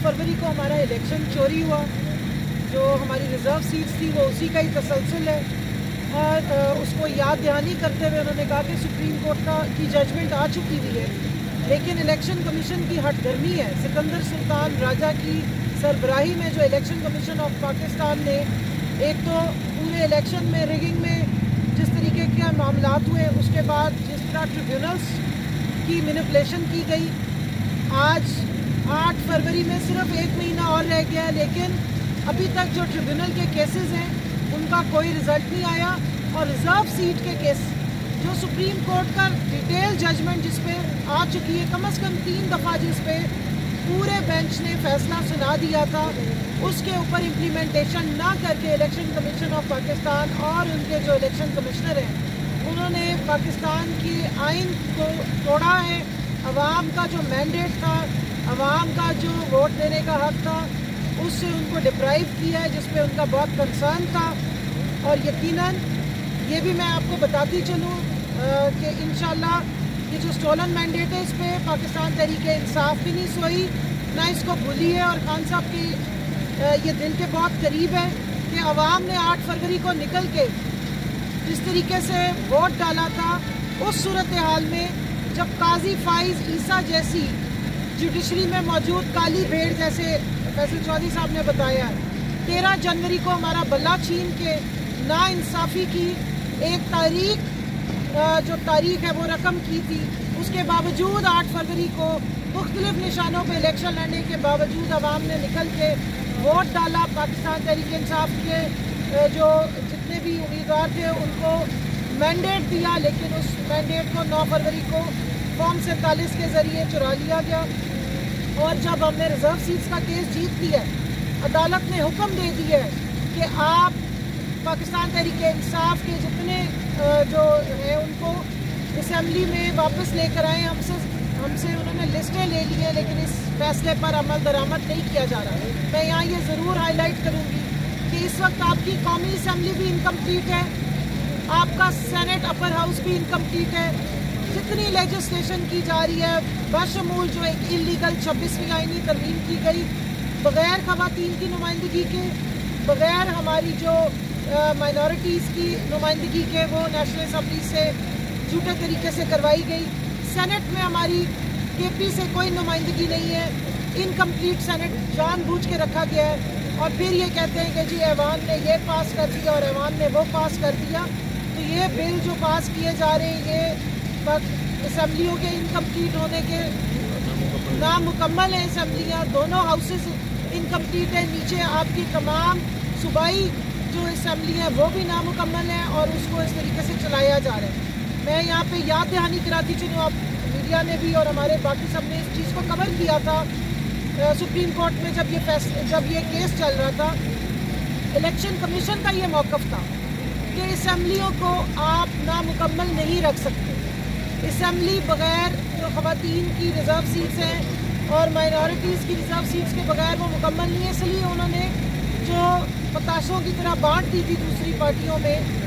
फरवरी को हमारा इलेक्शन चोरी हुआ, जो हमारी रिज़र्व सीट्स थी वो उसी का ही तसलसल है। और उसको याद दहानी करते हुए उन्होंने कहा कि सुप्रीम कोर्ट की जजमेंट आ चुकी हुई है, लेकिन इलेक्शन कमीशन की हट गर्मी है। सिकंदर सुल्तान राजा की सरबराही में जो इलेक्शन कमीशन ऑफ पाकिस्तान ने एक तो पूरे इलेक्शन में रिगिंग में जिस तरीके के मामलात हुए, उसके बाद जिस तरह ट्रिब्यूनल्स की मैनिपुलेशन की गई, आज 8 फरवरी में सिर्फ 1 महीना और रह गया है, लेकिन अभी तक जो ट्रिब्यूनल के केसेस हैं उनका कोई रिज़ल्ट नहीं आया। और रिज़र्व सीट के केस जो सुप्रीम कोर्ट का डिटेल जजमेंट जिस पे आ चुकी है, कम से कम 3 दफ़ा जिस पे पूरे बेंच ने फैसला सुना दिया था, उसके ऊपर इम्प्लीमेंटेशन ना करके इलेक्शन कमीशन ऑफ पाकिस्तान और उनके जो इलेक्शन कमिश्नर हैं उन्होंने पाकिस्तान की आइन को तोड़ा है। अवाम का जो मैंडेट था, अवाम का जो वोट देने का हक था, उससे उनको डिप्राइव किया है, जिस पे उनका बहुत कंसर्न था। और यकीनन ये भी मैं आपको बताती चलूँ कि इंशाल्लाह ये जो स्टोलन मैंडेट है, इस पे पाकिस्तान तहरीक-ए-इंसाफ भी नहीं सोई, ना इसको भूली है। और खान साहब की ये दिल के बहुत करीब है कि अवाम ने 8 फरवरी को निकल के जिस तरीके से वोट डाला था, उस सूरत हाल में जब काजी फाइज ईसा जैसी जुडिशरी में मौजूद काली भेड़, जैसे फैसल चौधरी साहब ने बताया, 13 जनवरी को हमारा बल्ला छीन के नाइंसाफ़ी की एक जो तारीख है वो रकम की थी, उसके बावजूद 8 फरवरी को मुख्तलिफ निशानों पर इलेक्शन लड़ने के बावजूद अवाम ने निकल के वोट डाला। पाकिस्तान तहरीक-ए-इंसाफ के जो जितने भी उम्मीदवार थे उनको मैंडेट दिया, लेकिन उस मैंडेट को 9 फरवरी को फॉर्म 47 के ज़रिए चुरा लिया गया। और जब हमने रिज़र्व सीट्स का केस जीत लिया, अदालत ने हुक्म दे दिया है कि आप पाकिस्तान तहरीक-ए-इंसाफ के जितने जो है उनको असम्बली में वापस लेकर आए। हमसे उन्होंने लिस्टें ले ली हैं, लेकिन इस फैसले पर अमल दरामद नहीं किया जा रहा। मैं यहाँ ये ज़रूर हाईलाइट करूँगी कि इस वक्त आपकी कौमी असम्बली भी इनकम्प्लीट है, आपका सेनेट अपर हाउस भी इनकम्प्लीट है। जितनी लेजिस्लेशन की जा रही है, बशमूल जो एक इलीगल 26वीं आईनी तरमीम की गई, बग़ैर ख़वातीन की नुमाइंदगी के, बग़ैर हमारी जो माइनॉरिटीज़ की नुमाइंदगी के, वो नेशनल असम्बली से झूठे तरीके से करवाई गई। सेनेट में हमारी केपी से कोई नुमाइंदगी नहीं है, इनकम्प्लीट सेनेट जानबूझ के रखा गया है। और फिर ये कहते हैं कि जी ऐवान ने ये पास कर दिया और ऐवान ने वो पास कर दिया। तो ये बिल जो पास किए जा रहे हैं, ये असम्बलियों के इनकम्प्लीट होने के नामुकम्मल हैं। असम्बलियाँ दोनों हाउसेस इनकम्प्लीट हैं। नीचे आपकी तमाम सूबाई जो असम्बली है वो भी नामुकम्मल है और उसको इस तरीके से चलाया जा रहा है। मैं यहाँ पे याद दहानी कराती चलूँ, आप मीडिया ने भी और हमारे बाकी सब ने इस चीज़ को कवर किया था। सुप्रीम कोर्ट में जब ये केस चल रहा था, इलेक्शन कमीशन का ये मौक़िफ़ था कि असम्बलियों को आप नामुकम्मल नहीं रख सकते। असम्बली बग़ैर जो ख़वातीन की रिज़र्व सीट्स हैं और माइनॉरिटीज़ की रिज़र्व सीट्स के बग़ैर वो मुकम्मल नहीं है। इसलिए उन्होंने जो पताशों की तरह बांट दी थी दूसरी पार्टियों में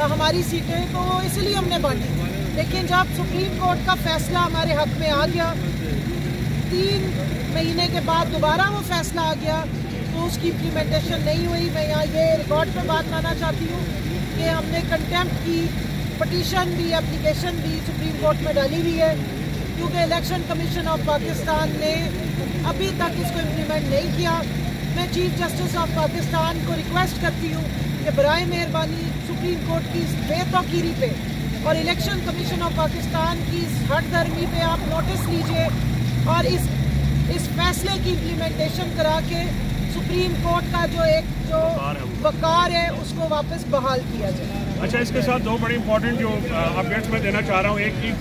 हमारी सीटें, तो वो इसलिए हमने बांटी थी। लेकिन जब सुप्रीम कोर्ट का फैसला हमारे हक़ में आ गया, 3 महीने के बाद दोबारा वो फैसला आ गया, तो उसकी इम्प्लीमेंटेशन नहीं हुई। मैं यहाँ ये रिकॉर्ड पर बात लाना चाहती हूँ कि हमने कंटेम्प्ट की पटिशन भी, एप्लीकेशन भी सुप्रीम कोर्ट में डाली हुई है, क्योंकि इलेक्शन कमीशन ऑफ पाकिस्तान ने अभी तक इसको इम्प्लीमेंट नहीं किया। मैं चीफ जस्टिस ऑफ पाकिस्तान को रिक्वेस्ट करती हूँ कि बराए मेहरबानी सुप्रीम कोर्ट की इस बेतौकीरी पे और इलेक्शन कमीशन ऑफ पाकिस्तान की इस हट धर्मी पे आप नोटिस लीजिए और इस फैसले की इम्प्लीमेंटेशन करा के सुप्रीम कोर्ट का जो वकार है उसको वापस बहाल किया जाए। अच्छा, इसके साथ 2 बड़ी इंपॉर्टेंट जो अपडेट्स मैं देना चाह रहा हूँ। एक की